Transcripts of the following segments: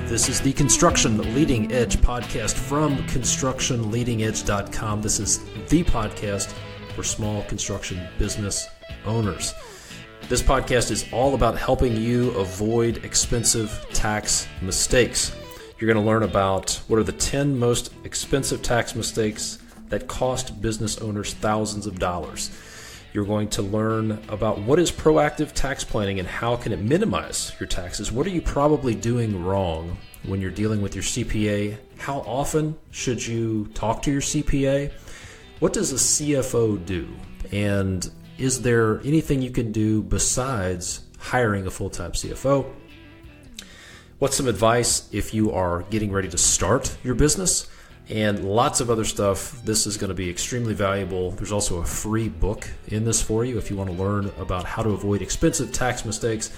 This is the Construction Leading Edge podcast from constructionleadingedge.com. This is the podcast for small construction business owners. This podcast is all about helping you avoid expensive tax mistakes. You're going to learn about what are the 10 most expensive tax mistakes that cost business owners thousands of dollars. You're going to learn about what is proactive tax planning and how can it minimize your taxes. What are you probably doing wrong when you're dealing with your CPA? How often should you talk to your CPA? What does a CFO do? And is there anything you can do besides hiring a full-time CFO? What's some advice if you are getting ready to start your business? And lots of other stuff. This is going to be extremely valuable. There's also a free book in this for you if you want to learn about how to avoid expensive tax mistakes.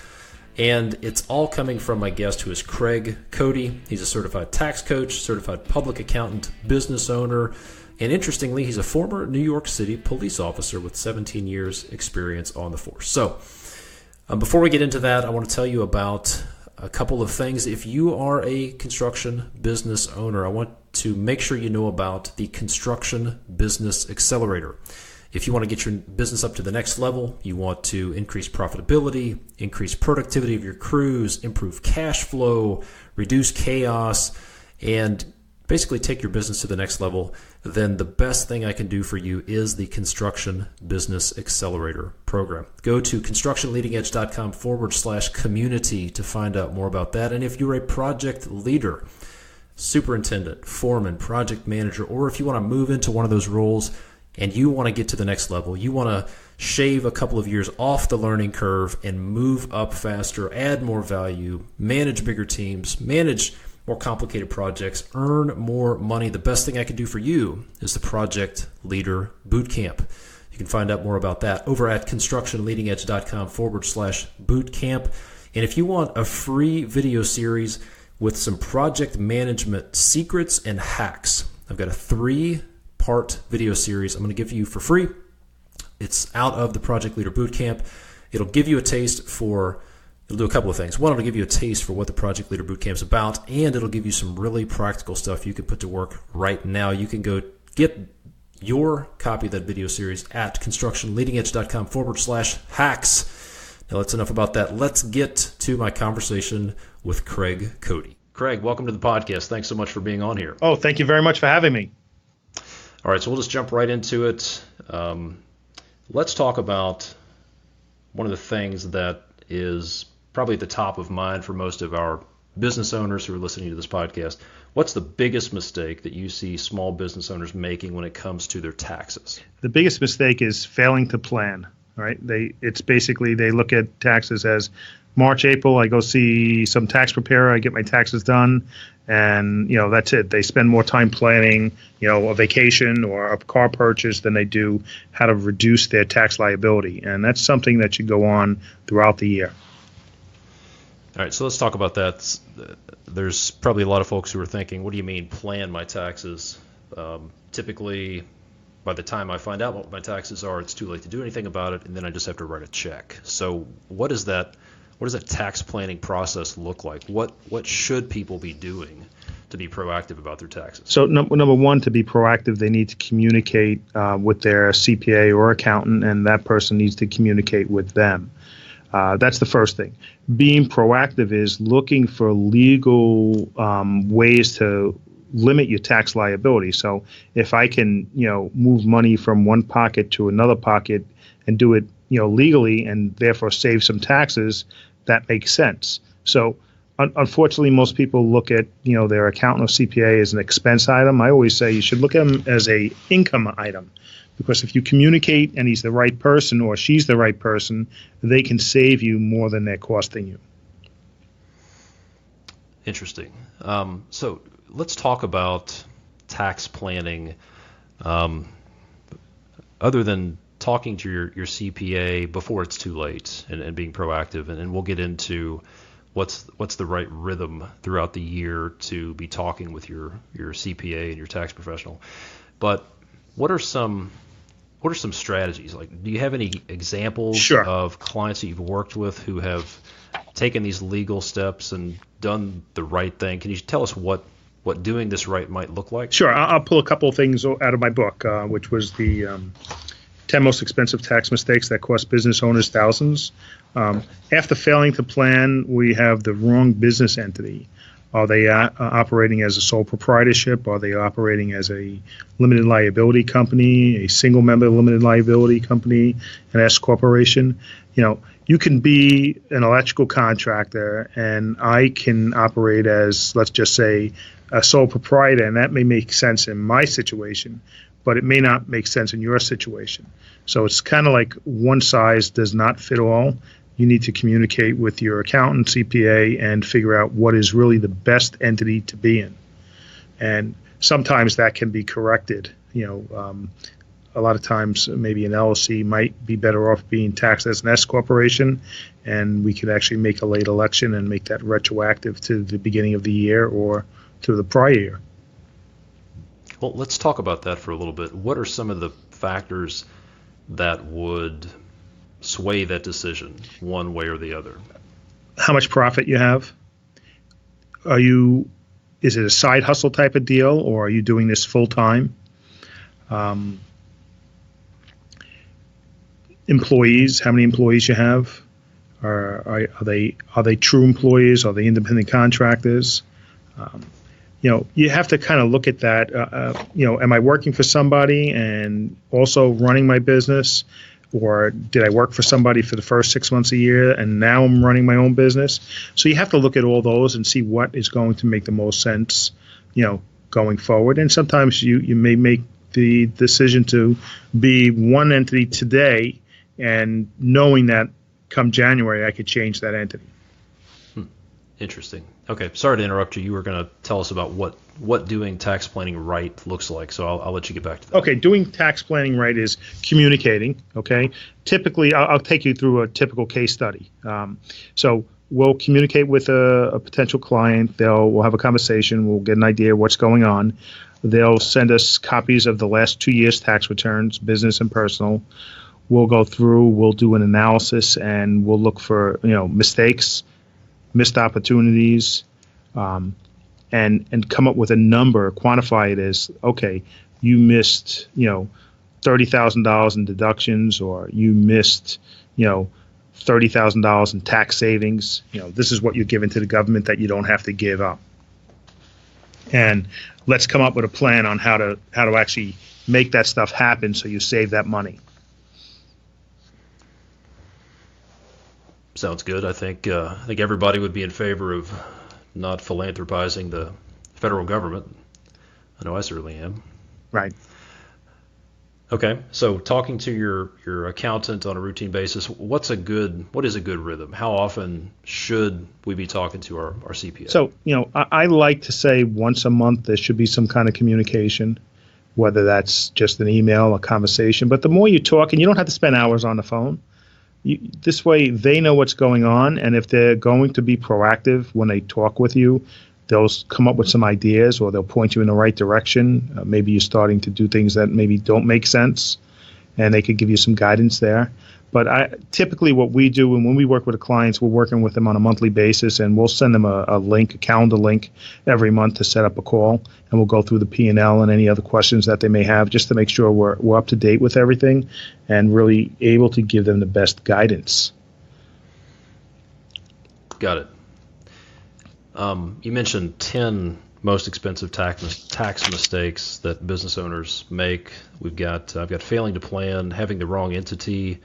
And it's all coming from my guest, who is Craig Cody. He's a certified tax coach, certified public accountant, business owner, and interestingly, he's a former New York City police officer with 17 years experience on the force. So before we get into that, I want to tell you about a couple of things. If you are a construction business owner, I want to make sure you know about the Construction Business Accelerator. If you want to get your business up to the next level, you want to increase profitability, increase productivity of your crews, improve cash flow, reduce chaos, and basically take your business to the next level, then the best thing I can do for you is the Construction Business Accelerator program. Go to constructionleadingedge.com/community to find out more about that. And if you're a project leader, superintendent, foreman, project manager, or if you want to move into one of those roles and you want to get to the next level, you want to shave a couple of years off the learning curve and move up faster, add more value, manage bigger teams, manage more complicated projects, earn more money, the best thing I can do for you is the Project Leader Bootcamp. You can find out more about that over at constructionleadingedge.com/bootcamp. And if you want a free video series with some project management secrets and hacks, I've got a 3-part video series I'm going to give you for free. It's out of the Project Leader Bootcamp. It'll give you a taste for It'll do a couple of things. One, it'll give you a taste for what the Project Leader Bootcamp is about, and it'll give you some really practical stuff you can put to work right now. You can go get your copy of that video series at constructionleadingedge.com/hacks. Now, that's enough about that. Let's get to my conversation with Craig Cody. Craig, welcome to the podcast. Thanks so much for being on here. Oh, thank you very much for having me. All right, so we'll just jump right into it. Let's talk about one of the things that is probably at the top of mind for most of our business owners who are listening to this podcast. What's the biggest mistake that you see small business owners making when it comes to their taxes? The biggest mistake is failing to plan, right? It's basically they look at taxes as March, April, I go see some tax preparer, I get my taxes done, and that's it. They spend more time planning, a vacation or a car purchase than they do how to reduce their tax liability. And that's something that should go on throughout the year. All right, so let's talk about that. There's probably a lot of folks who are thinking, what do you mean plan my taxes? Typically, by the time I find out what my taxes are, it's too late to do anything about it, and then I just have to write a check. So what does that tax planning process look like? What should people be doing to be proactive about their taxes? So number one, to be proactive, they need to communicate with their CPA or accountant, and that person needs to communicate with them. That's the first thing. Being proactive is looking for legal ways to limit your tax liability. So if I can, move money from one pocket to another pocket and do it, legally and therefore save some taxes, that makes sense. So unfortunately, most people look at, their accountant or CPA as an expense item. I always say you should look at them as a income item. Because if you communicate and he's the right person or she's the right person, they can save you more than they're costing you. Interesting. So let's talk about tax planning. Other than talking to your CPA before it's too late and being proactive, and we'll get into what's the right rhythm throughout the year to be talking with your CPA and your tax professional. But what are some what are some strategies? Like, do you have any examples Sure. of clients that you've worked with who have taken these legal steps and done the right thing? Can you tell us what doing this right might look like? Sure. I'll pull a couple of things out of my book, which was the 10 most expensive tax mistakes that cost business owners thousands. After failing to plan, we have the wrong business entity. Are they operating as a sole proprietorship? Are they operating as a limited liability company, a single member limited liability company, an S corporation? You can be an electrical contractor and I can operate as, let's just say, a sole proprietor, and that may make sense in my situation, but it may not make sense in your situation. So it's kind of like one size does not fit all. You need to communicate with your accountant, CPA, and figure out what is really the best entity to be in. And sometimes that can be corrected. A lot of times maybe an LLC might be better off being taxed as an S corporation, and we could actually make a late election and make that retroactive to the beginning of the year or to the prior year. Well, let's talk about that for a little bit. What are some of the factors that would sway that decision one way or the other? How much profit you have? Is it a side hustle type of deal, or are you doing this full time? Employees, how many employees you have? Are they true employees? Are they independent contractors? You have to kind of look at that. Am I working for somebody and also running my business? Or did I work for somebody for the first 6 months a year and now I'm running my own business? So you have to look at all those and see what is going to make the most sense, going forward. And sometimes you may make the decision to be one entity today and knowing that come January I could change that entity. Interesting. Okay, sorry to interrupt you. You were going to tell us about what doing tax planning right looks like, so I'll let you get back to that. Okay, doing tax planning right is communicating, okay? Typically, I'll take you through a typical case study. So we'll communicate with a potential client. We'll have a conversation. We'll get an idea of what's going on. They'll send us copies of the last 2 years' tax returns, business and personal. We'll go through, we'll do an analysis, and we'll look for mistakes, missed opportunities, and come up with a number, quantify it as, okay, you missed, $30,000 in deductions, or you missed, $30,000 in tax savings. This is what you're giving to the government that you don't have to give up. And let's come up with a plan on how to actually make that stuff happen so you save that money. Sounds good. I think everybody would be in favor of not philanthropizing the federal government. I know I certainly am. Right. Okay. So talking to your accountant on a routine basis, what is a good rhythm? How often should we be talking to our CPA? So, I like to say once a month there should be some kind of communication, whether that's just an email, a conversation. But the more you talk, and you don't have to spend hours on the phone, this way they know what's going on, and if they're going to be proactive when they talk with you, they'll come up with some ideas, or they'll point you in the right direction. Maybe you're starting to do things that maybe don't make sense, and they could give you some guidance there. But typically what we do, and when we work with the clients, we're working with them on a monthly basis, and we'll send them a calendar link every month to set up a call, and we'll go through the P&L and any other questions that they may have, just to make sure we're up to date with everything and really able to give them the best guidance. Got it. You mentioned 10 most expensive tax mistakes that business owners make. I've got failing to plan, having the wrong entity.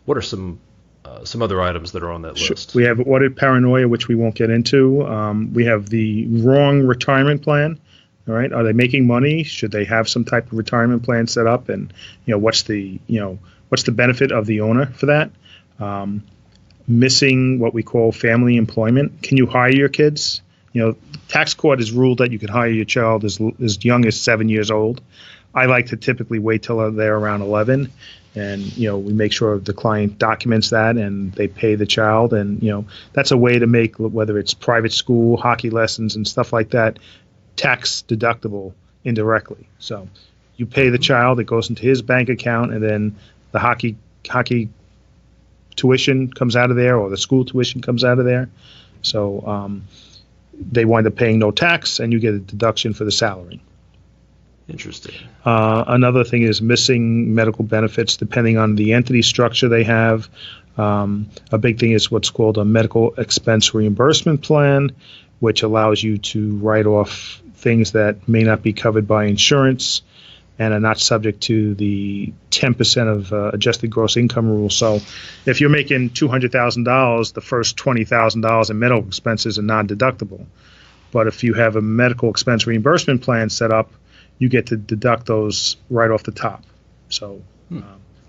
What are some other items that are on that list? We have audit paranoia, which we won't get into. We have the wrong retirement plan. All right, are they making money? Should they have some type of retirement plan set up? And what's the benefit of the owner for that? Missing what we call family employment. Can you hire your kids? Tax court has ruled that you can hire your child as young as 7 years old. I like to typically wait till they're around 11. And, we make sure the client documents that and they pay the child. And, that's a way to make, whether it's private school, hockey lessons and stuff like that, tax deductible indirectly. So you pay the child, it goes into his bank account, and then the hockey tuition comes out of there, or the school tuition comes out of there. So they wind up paying no tax, and you get a deduction for the salary. Interesting. Another thing is missing medical benefits depending on the entity structure they have. A big thing is what's called a medical expense reimbursement plan, which allows you to write off things that may not be covered by insurance and are not subject to the 10% of adjusted gross income rule. So if you're making $200,000, the first $20,000 in medical expenses are non-deductible. But if you have a medical expense reimbursement plan set up, you get to deduct those right off the top, so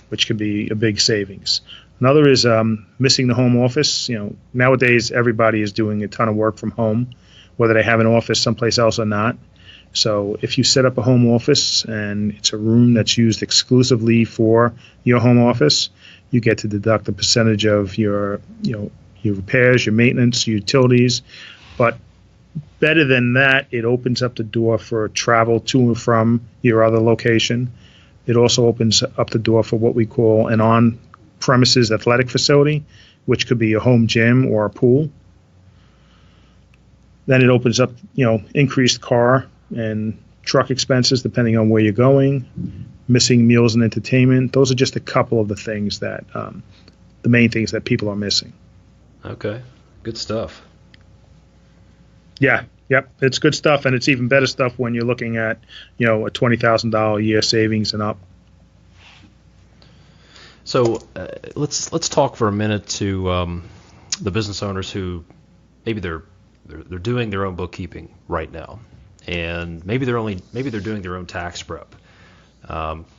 which can be a big savings. Another is missing the home office. Nowadays everybody is doing a ton of work from home, whether they have an office someplace else or not. So if you set up a home office and it's a room that's used exclusively for your home office, you get to deduct a percentage of your repairs, your maintenance, your utilities. But better than that, it opens up the door for travel to and from your other location. It also opens up the door for what we call an on-premises athletic facility, which could be a home gym or a pool. Then it opens up, increased car and truck expenses depending on where you're going, missing meals and entertainment. Those are just a couple of the things that, the main things that people are missing. Okay, good stuff. Yeah, yep, it's good stuff, and it's even better stuff when you're looking at, a $20,000 a year savings and up. So let's talk for a minute to the business owners who maybe they're doing their own bookkeeping right now, and maybe they're doing their own tax prep.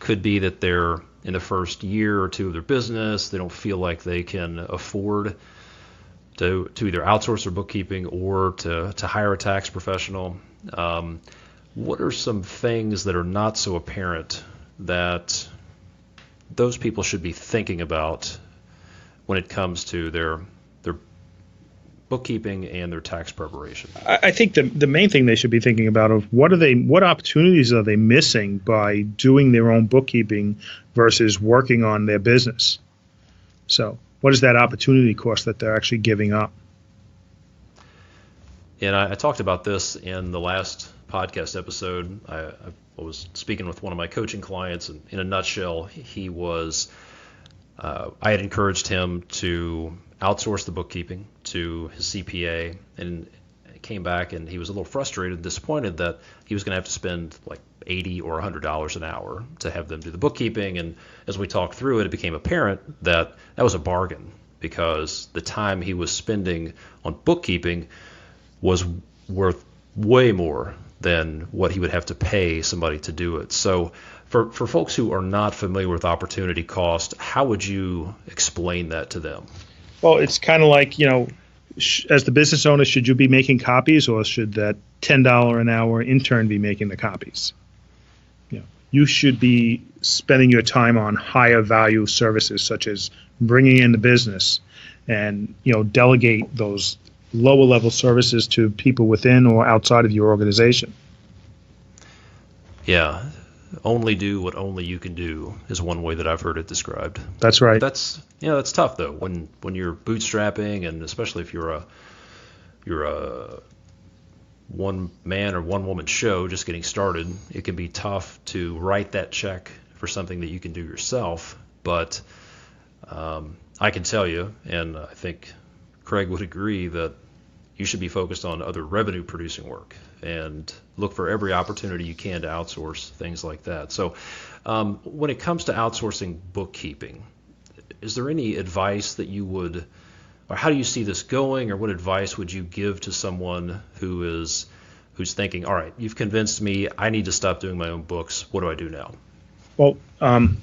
Could be that they're in the first year or two of their business, they don't feel like they can afford to either outsource their bookkeeping or to hire a tax professional. What are some things that are not so apparent that those people should be thinking about when it comes to their bookkeeping and their tax preparation? I think the main thing they should be thinking about is what opportunities are they missing by doing their own bookkeeping versus working on their business. So what is that opportunity cost that they're actually giving up? And I talked about this in the last podcast episode. I was speaking with one of my coaching clients, and in a nutshell, he was I had encouraged him to outsource the bookkeeping to his CPA, and came back and he was a little frustrated and disappointed that he was going to have to spend like $80 or $100 an hour to have them do the bookkeeping. And as we talked through it, it became apparent that that was a bargain, because the time he was spending on bookkeeping was worth way more than what he would have to pay somebody to do it. So for folks who are not familiar with opportunity cost, how would you explain that to them? Well, it's kind of like, as the business owner, should you be making copies, or should that $10 an hour intern be making the copies? You should be spending your time on higher value services, such as bringing in the business, and delegate those lower level services to people within or outside of your organization. Yeah, only do what only you can do is one way that I've heard it described. That's right. That's tough though when you're bootstrapping, and especially if you're a one man or one woman show just getting started. It can be tough to write that check for something that you can do yourself. But I can tell you, and I think Craig would agree, that you should be focused on other revenue producing work and look for every opportunity you can to outsource things like that. So when it comes to outsourcing bookkeeping, is there any advice that you would, or how do you see this going, or what advice would you give to someone who's thinking, all right, you've convinced me, I need to stop doing my own books, what do I do now? Well,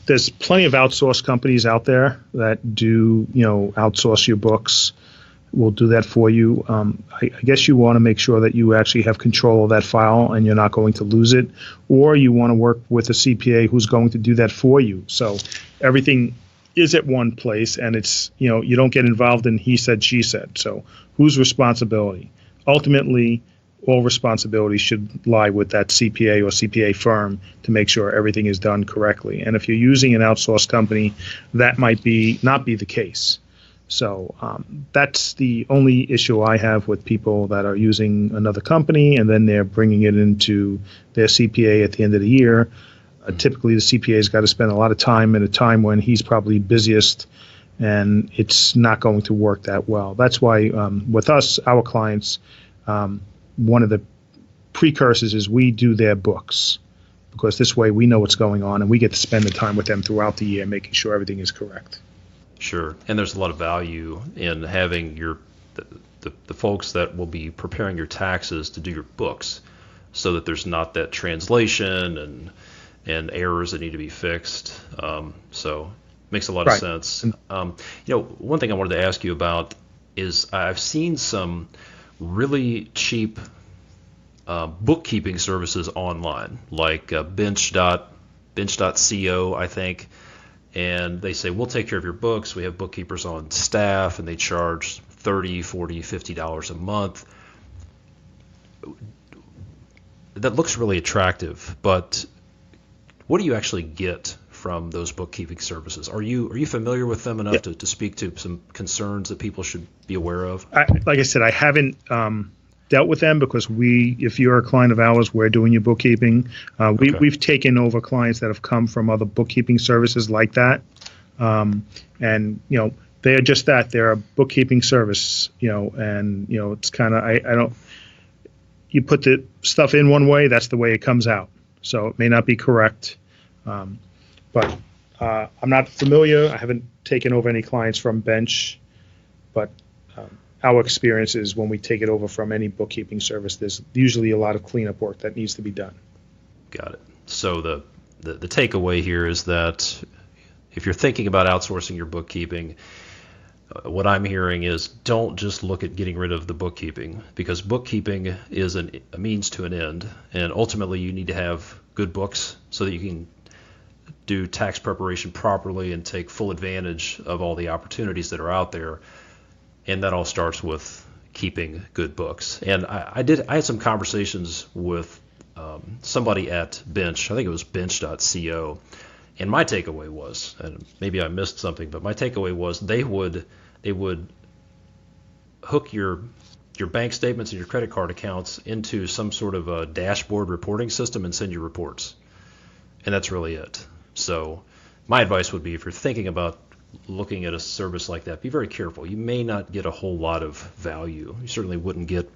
there's plenty of outsource companies out there that do, outsource your books. Will do that for you. I guess you want to make sure that you actually have control of that file and you're not going to lose it, or you want to work with a CPA who's going to do that for you. So everything is at one place, and it's, you don't get involved in he said, she said. So whose responsibility? Ultimately, all responsibility should lie with that CPA or CPA firm to make sure everything is done correctly. And if you're using an outsourced company, that might not be the case. So that's the only issue I have with people that are using another company and then they're bringing it into their CPA at the end of the year. Typically, the CPA's got to spend a lot of time at a time when he's probably busiest, and it's not going to work that well. That's why with us, our clients, one of the precursors is we do their books, because this way we know what's going on and we get to spend the time with them throughout the year making sure everything is correct. Sure. And there's a lot of value in having the folks that will be preparing your taxes to do your books, so that there's not that translation and errors that need to be fixed. So makes a lot of sense. One thing I wanted to ask you about is I've seen some really cheap bookkeeping services online, like bench.co, I think. And they say, we'll take care of your books. We have bookkeepers on staff, and they charge $30, $40, $50 a month. That looks really attractive, but what do you actually get from those bookkeeping services? Are you familiar with them enough to speak to some concerns that people should be aware of? Like I said, I haven't dealt with them because if you're a client of ours, we're doing your bookkeeping. We've taken over clients that have come from other bookkeeping services like that. And they're just that. They're a bookkeeping service, and it's kind of, you put the stuff in one way, that's the way it comes out. So it may not be correct. But I'm not familiar. I haven't taken over any clients from Bench, but our experience is when we take it over from any bookkeeping service, there's usually a lot of cleanup work that needs to be done. Got it. So the takeaway here is that if you're thinking about outsourcing your bookkeeping, what I'm hearing is don't just look at getting rid of the bookkeeping, because bookkeeping is a means to an end, and ultimately you need to have good books so that you can do tax preparation properly and take full advantage of all the opportunities that are out there. And that all starts with keeping good books. And I had some conversations with somebody at Bench. I think it was bench.co. And my takeaway was, and maybe I missed something, but my takeaway was they would hook your bank statements and your credit card accounts into some sort of a dashboard reporting system and send you reports. And that's really it. So my advice would be, if you're thinking about looking at a service like that, be very careful. You may not get a whole lot of value. You certainly wouldn't get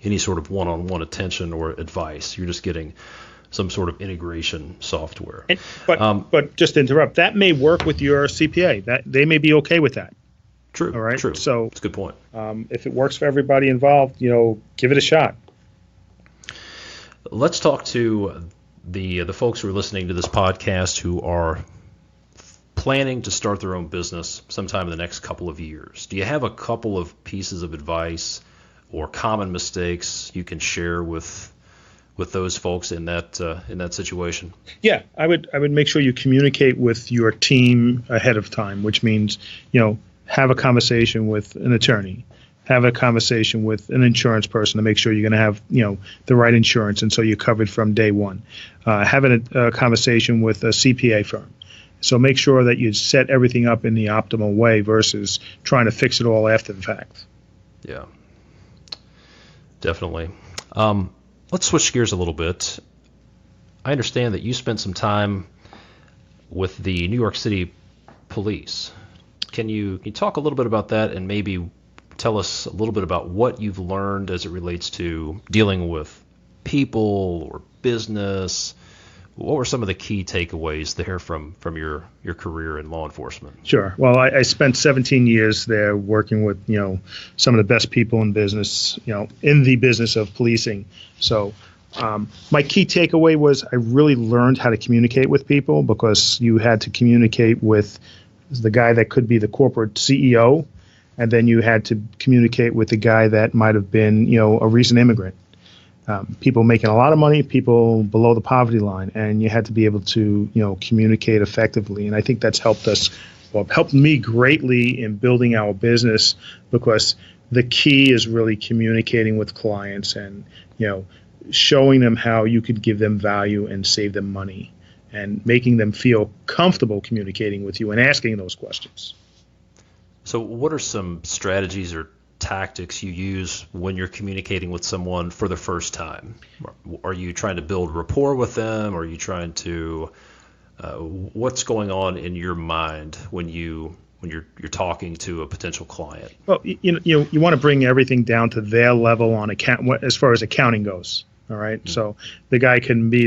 any sort of one-on-one attention or advice. You're just getting some sort of integration software. But just to interrupt, that may work with your CPA. That they may be okay with that. True. All right. True. So that's a good point. If it works for everybody involved, give it a shot. Let's talk to the folks who are listening to this podcast who are planning to start their own business sometime in the next couple of years. Do you have a couple of pieces of advice or common mistakes you can share with those folks in that situation? Yeah, I would make sure you communicate with your team ahead of time, which means have a conversation with an attorney, have a conversation with an insurance person to make sure you're going to have the right insurance, and so you're covered from day one. Having a conversation with a CPA firm. So make sure that you set everything up in the optimal way versus trying to fix it all after the fact. Yeah, definitely. Let's switch gears a little bit. I understand that you spent some time with the New York City Police. Can you talk a little bit about that and maybe tell us a little bit about what you've learned as it relates to dealing with people or business? What were some of the key takeaways there from your career in law enforcement? Sure. Well, I spent 17 years there working with some of the best people in business, in the business of policing. So my key takeaway was I really learned how to communicate with people, because you had to communicate with the guy that could be the corporate CEO, and then you had to communicate with the guy that might have been a recent immigrant. People making a lot of money, people below the poverty line, and you had to be able to, communicate effectively. And I think that's helped me greatly in building our business, because the key is really communicating with clients and, showing them how you could give them value and save them money, and making them feel comfortable communicating with you and asking those questions. So what are some strategies or tactics you use when you're communicating with someone for the first time? Are you trying to build rapport with them? Are you trying to what's going on in your mind when you're talking to a potential client? Well, you want to bring everything down to their level on as far as accounting goes. All right. Mm-hmm. So the guy can be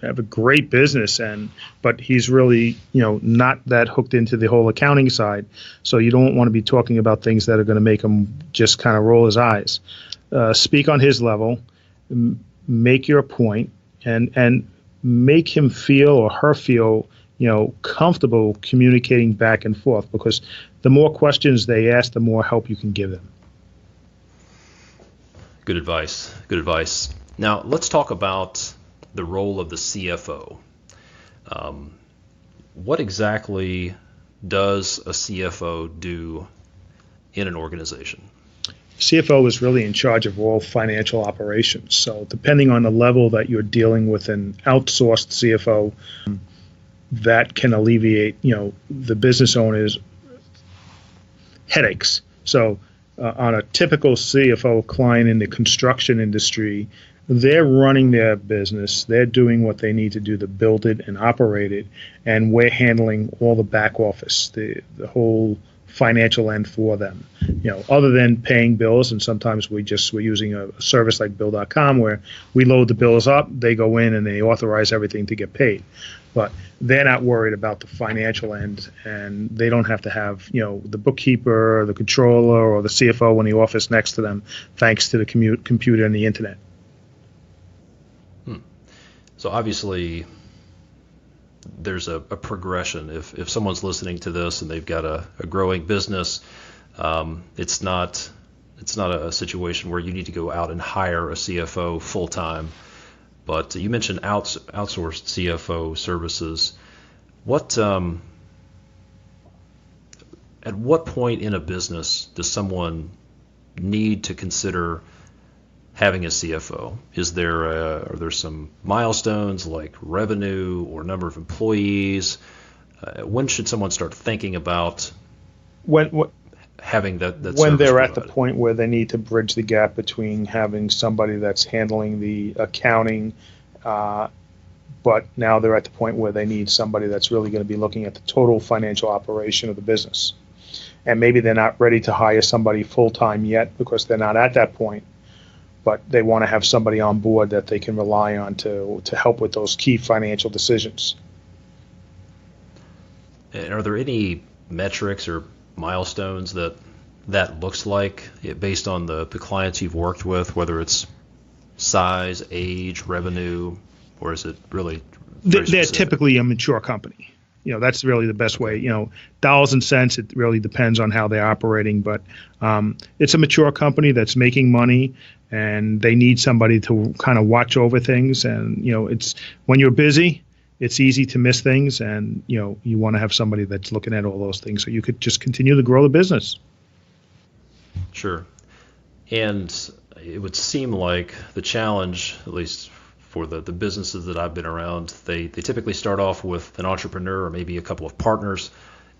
have a great business but he's really, not that hooked into the whole accounting side. So you don't want to be talking about things that are going to make him just kind of roll his eyes. Speak on his level, make your point, and make him feel or her feel, comfortable communicating back and forth, because the more questions they ask, the more help you can give them. Good advice. Good advice. Now, let's talk about the role of the CFO. What exactly does a CFO do in an organization? CFO is really in charge of all financial operations. So depending on the level that you're dealing with an outsourced CFO, that can alleviate, the business owner's headaches. So on a typical CFO client in the construction industry, they're running their business. They're doing what they need to do to build it and operate it, and we're handling all the back office, the whole financial end for them. Other than paying bills, and sometimes we're using a service like Bill.com where we load the bills up, they go in and they authorize everything to get paid. But they're not worried about the financial end, and they don't have to have the bookkeeper or the controller or the CFO in the office next to them, thanks to the computer and the internet. So obviously, there's a progression. If someone's listening to this and they've got a growing business, it's not a situation where you need to go out and hire a CFO full time. But you mentioned outsourced CFO services. At what point in a business does someone need to consider having a CFO? Are there some milestones like revenue or number of employees? When should someone start thinking about having that when they're provided? At the point where they need to bridge the gap between having somebody that's handling the accounting, but now they're at the point where they need somebody that's really going to be looking at the total financial operation of the business. And maybe they're not ready to hire somebody full-time yet because they're not at that point, but they want to have somebody on board that they can rely on to help with those key financial decisions. And are there any metrics or milestones that looks like, based on the clients you've worked with, whether it's size, age, revenue, or is it really very they're specific? Typically a mature company. That's really the best way. Dollars and cents, it really depends on how they're operating, but it's a mature company that's making money, and they need somebody to kind of watch over things. And it's when you're busy, it's easy to miss things, and you want to have somebody that's looking at all those things so you could just continue to grow the business. Sure. And it would seem like the challenge, at least for the businesses that I've been around, they typically start off with an entrepreneur or maybe a couple of partners,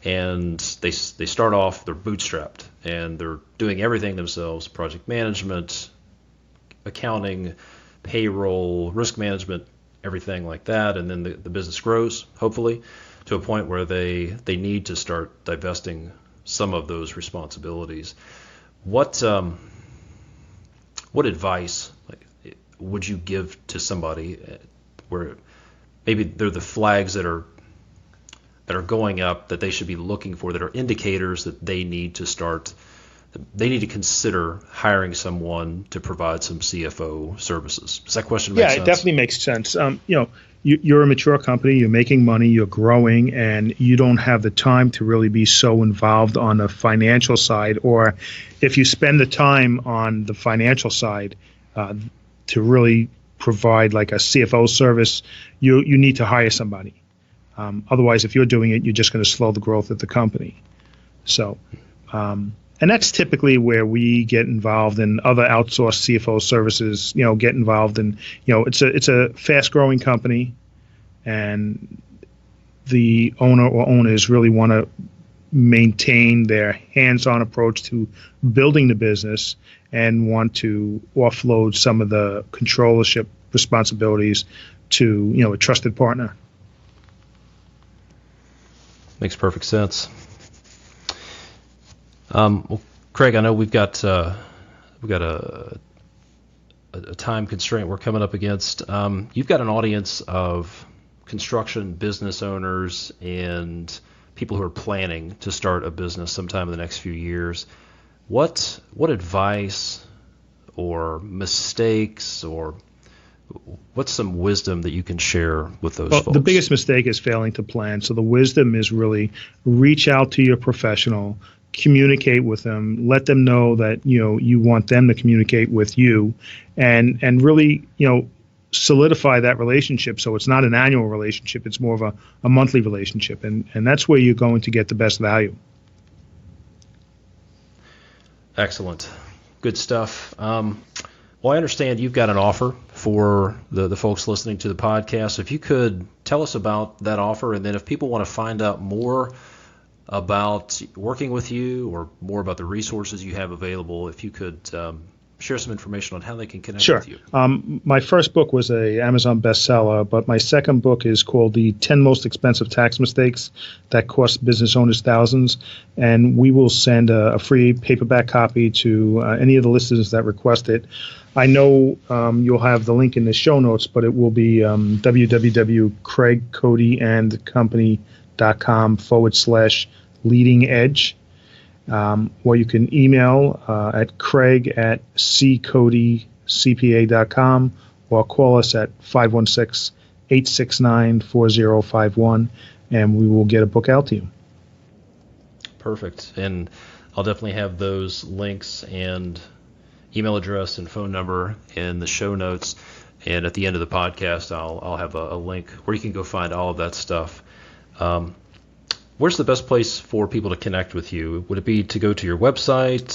and they start off, they're bootstrapped, and they're doing everything themselves: project management, accounting, payroll, risk management, everything like that. And then the business grows, hopefully, to a point where they need to start divesting some of those responsibilities. What advice would you give to somebody where maybe they're the flags that are going up that they should be looking for, that are indicators that they need to consider hiring someone to provide some CFO services? Does that question make sense? Yeah, it definitely makes sense. You're a mature company, you're making money, you're growing, and you don't have the time to really be so involved on the financial side. Or if you spend the time on the financial side to really provide like a CFO service, you need to hire somebody. Otherwise, if you're doing it, you're just going to slow the growth of the company. So And that's typically where we get involved, in other outsourced CFO services, get involved in, it's a fast growing company, and the owner or owners really want to maintain their hands-on approach to building the business and want to offload some of the controllership responsibilities to, a trusted partner. Makes perfect sense. Well, Craig, I know we've got a time constraint we're coming up against. You've got an audience of construction business owners and people who are planning to start a business sometime in the next few years. What advice or mistakes or what's some wisdom that you can share with those folks? The biggest mistake is failing to plan. So the wisdom is really reach out to your professional, communicate with them, let them know that you want them to communicate with you, and really solidify that relationship. So it's not an annual relationship, it's more of a monthly relationship, and that's where you're going to get the best value. Excellent. Good stuff. Well, I understand you've got an offer for the folks listening to the podcast. If you could tell us about that offer, and then if people want to find out more about working with you or more about the resources you have available, if you could share some information on how they can connect with you. My first book was a Amazon bestseller, but my second book is called The 10 Most Expensive Tax Mistakes That Cost Business Owners Thousands, and we will send a free paperback copy to any of the listeners that request it. I know you'll have the link in the show notes, but it will be www.craigcody.com/leading edge. Or you can email at craig@ccodycpa.com or call us at 516-869-4051, and we will get a book out to you. Perfect. And I'll definitely have those links and email address and phone number in the show notes. And at the end of the podcast, I'll have a link where you can go find all of that stuff. Where's the best place for people to connect with you? Would it be to go to your website,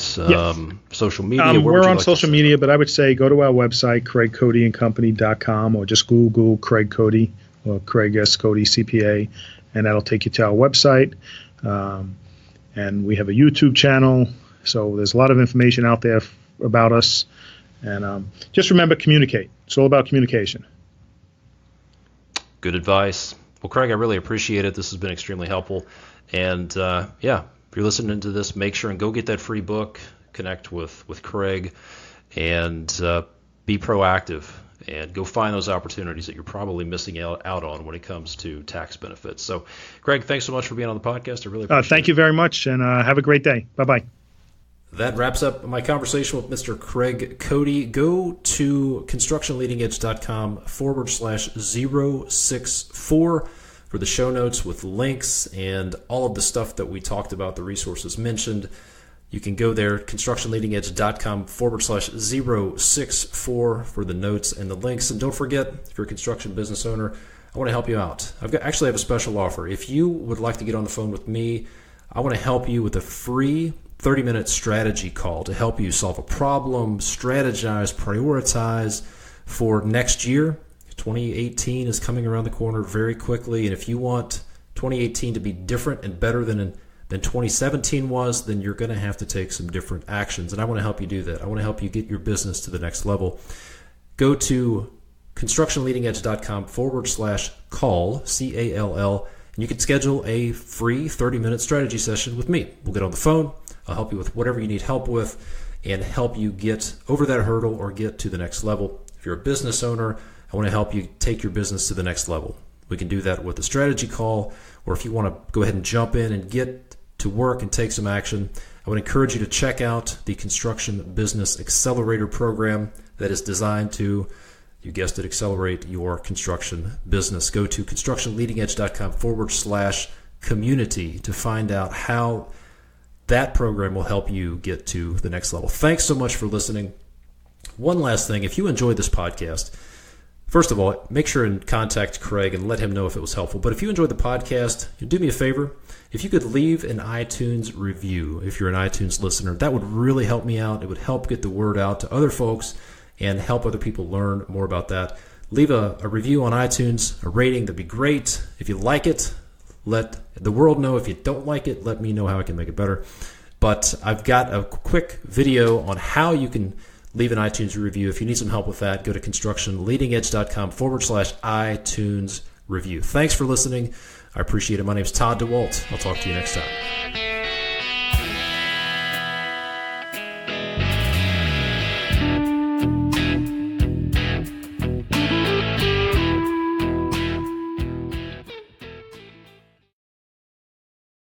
social media? We're on social media, but I would say go to our website, craigcodyandcompany.com, or just Google Craig Cody or Craig S. Cody CPA, and that'll take you to our website. And we have a YouTube channel, so there's a lot of information out there about us. And just remember, communicate. It's all about communication. Good advice. Well, Craig, I really appreciate it. This has been extremely helpful. And if you're listening to this, make sure and go get that free book, connect with Craig, and be proactive and go find those opportunities that you're probably missing out on when it comes to tax benefits. So, Craig, thanks so much for being on the podcast. I really appreciate it. Thank you very much, and have a great day. Bye-bye. That wraps up my conversation with Mr. Craig Cody. Go to constructionleadingedge.com/064 for the show notes with links and all of the stuff that we talked about, the resources mentioned. You can go there, constructionleadingedge.com/064 for the notes and the links. And don't forget, if you're a construction business owner, I want to help you out. I have a special offer. If you would like to get on the phone with me, I want to help you with a free 30-minute strategy call to help you solve a problem, strategize, prioritize for next year. 2018 is coming around the corner very quickly, and if you want 2018 to be different and better than 2017 was, then you're going to have to take some different actions, and I want to help you do that. I want to help you get your business to the next level. Go to constructionleadingedge.com/call, CALL, and you can schedule a free 30-minute strategy session with me. We'll get on the phone. I'll help you with whatever you need help with and help you get over that hurdle or get to the next level. If you're a business owner, I want to help you take your business to the next level. We can do that with a strategy call, or if you want to go ahead and jump in and get to work and take some action, I would encourage you to check out the Construction Business Accelerator program that is designed to, you guessed it, accelerate your construction business. Go to constructionleadingedge.com/community to find out how that program will help you get to the next level. Thanks so much for listening. One last thing, if you enjoyed this podcast, First of all, make sure and contact Craig and let him know if it was helpful. But if you enjoyed the podcast, do me a favor. If you could leave an iTunes review, if you're an iTunes listener, that would really help me out. It would help get the word out to other folks and help other people learn more about that. Leave a review on iTunes, a rating. That'd be great. If you like it, let the world know. If you don't like it, let me know how I can make it better. But I've got a quick video on how you can leave an iTunes review. If you need some help with that, go to constructionleadingedge.com/iTunes review. Thanks for listening. I appreciate it. My name is Todd DeWalt. I'll talk to you next time.